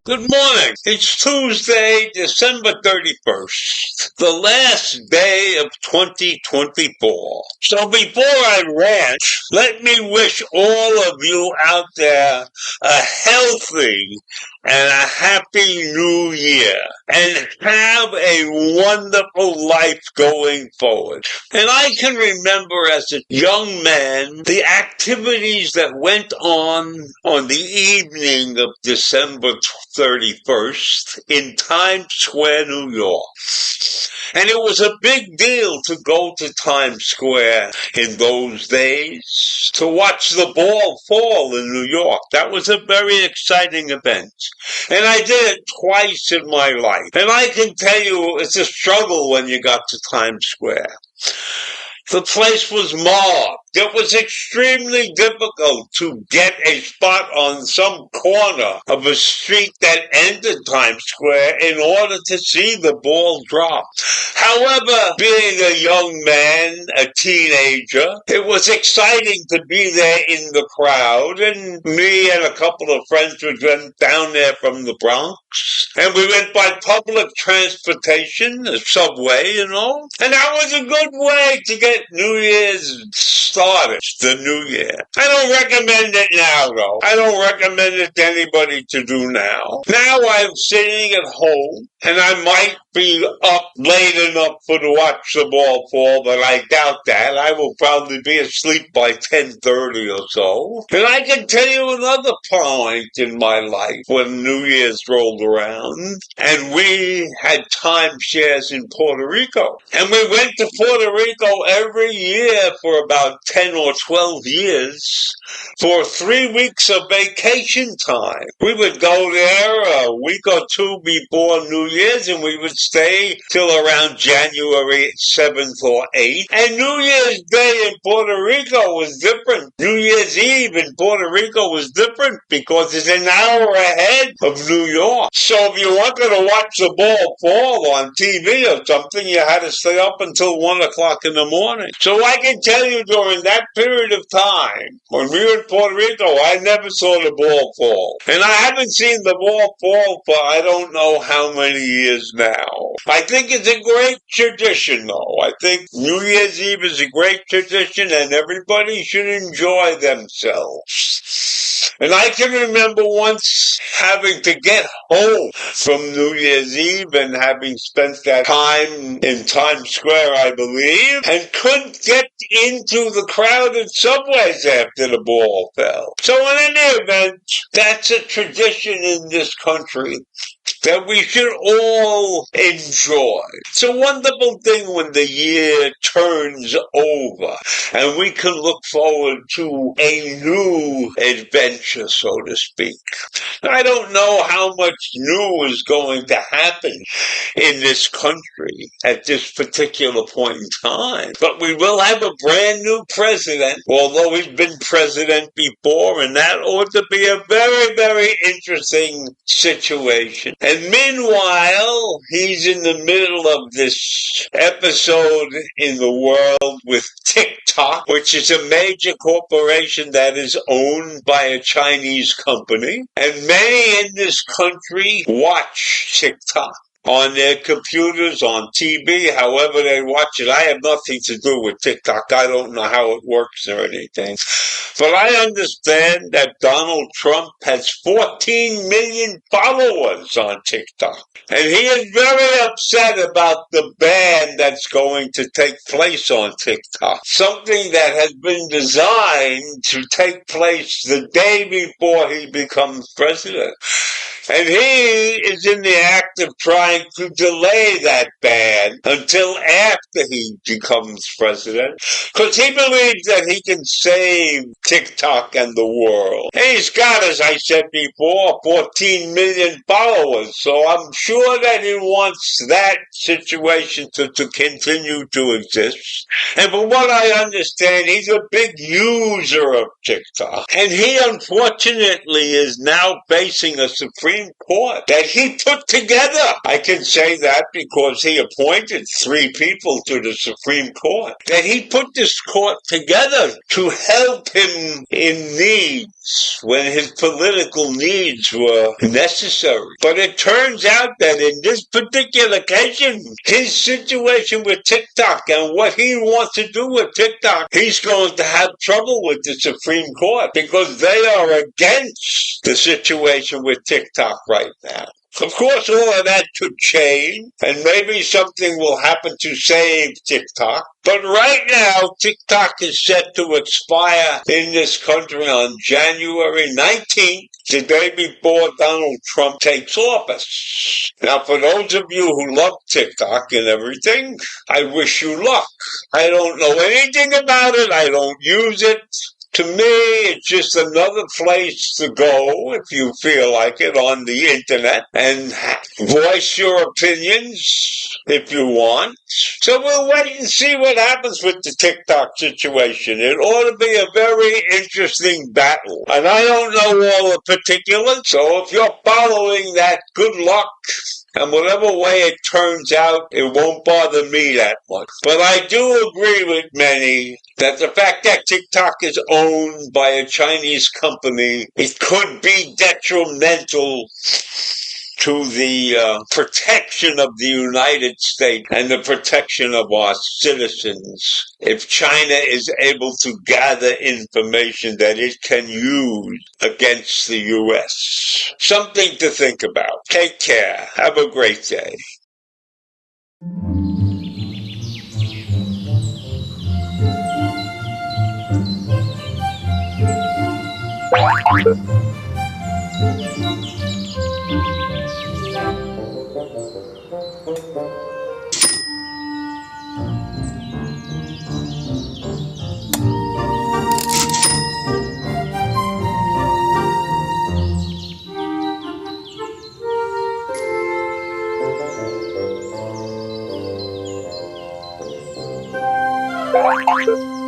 Good morning. It's Tuesday, December 31st, the last day of 2024. So before I rant, let me wish all of you out there a healthy and a happy new year, and have a wonderful life going forward. And I can remember as a young man the activities that went on the evening of December 31st in Times Square, New York. And it was a big deal to go to Times Square in those days to watch the ball fall in New York. That was a very exciting event. And I did it twice in my life. And I can tell you it's a struggle when you got to Times Square. The place was mobbed. It was extremely difficult to get a spot on some corner of a street that ended Times Square in order to see the ball drop. However, being a young man, a teenager, it was exciting to be there in the crowd, and me and a couple of friends went down there from the Bronx, and we went by public transportation, the subway, and that was a good way to get New Year's started, the New Year. I don't recommend it now, though. I don't recommend it to anybody to do now. Now I'm sitting at home, and I might be up late enough to watch the ball fall, but I doubt that. I will probably be asleep by 10:30 or so. And I can tell you another point in my life when New Year's rolled around, and we had timeshares in Puerto Rico. And we went to Puerto Rico every year for about 10 or 12 years for 3 weeks of vacation time. We would go there a week or two before New Year's, and we would stay till around January 7th or 8th. And New Year's Day in Puerto Rico was different. New Year's Eve in Puerto Rico was different because it's an hour ahead of New York. So if you wanted to watch the ball fall on TV or something, you had to stay up until 1 o'clock in the morning. So I can tell you during that period of time, when we were in Puerto Rico, I never saw the ball fall. And I haven't seen the ball fall for I don't know how many years now. I think it's a great tradition, though. I think New Year's Eve is a great tradition, and everybody should enjoy themselves. And I can remember once having to get home from New Year's Eve and having spent that time in Times Square, I believe, and couldn't get into the crowded subways after the ball fell. So in any event, that's a tradition in this country that we should all enjoy. It's a wonderful thing when the year turns over and we can look forward to a new adventure, so to speak. I don't know how much new is going to happen in this country at this particular point in time, but we will have a brand new president, although he's been president before, and that ought to be a very, very interesting situation. And meanwhile, he's in the middle of this episode in the world with TikTok, which is a major corporation that is owned by a Chinese company. And many in this country watch TikTok. on their computers, on TV, however they watch it. I have nothing to do with TikTok. I don't know how it works or anything. But I understand that Donald Trump has 14 million followers on TikTok. And he is very upset about the ban that's going to take place on TikTok. Something that has been designed to take place the day before he becomes president. And he is in the act of trying to delay that ban until after he becomes president, because he believes that he can save TikTok and the world. And he's got, as I said before, 14 million followers, so I'm sure that he wants that situation to continue to exist. And from what I understand, he's a big user of TikTok. And he unfortunately is now facing a Supreme Court that he put together. I can say that because he appointed 3 people to the Supreme Court. That he put this court together to help him in needs when his political needs were necessary. But it turns out that in this particular occasion, his situation with TikTok and what he wants to do with TikTok, he's going to have trouble with the Supreme Court because they are against the situation with TikTok right now. Of course, all of that could change, and maybe something will happen to save TikTok. But right now, TikTok is set to expire in this country on January 19th, the day before Donald Trump takes office. Now, for those of you who love TikTok and everything, I wish you luck. I don't know anything about it. I don't use it. To me, it's just another place to go if you feel like it on the internet and voice your opinions if you want. So we'll wait and see what happens with the TikTok situation. It ought to be a very interesting battle. And I don't know all the particulars, so if you're following that, good luck. And whatever way it turns out, it won't bother me that much. But I do agree with many that the fact that TikTok is owned by a Chinese company, it could be detrimental to the protection of the United States and the protection of our citizens if China is able to gather information that it can use against the U.S. Something to think about. Take care. Have a great day. Thank you.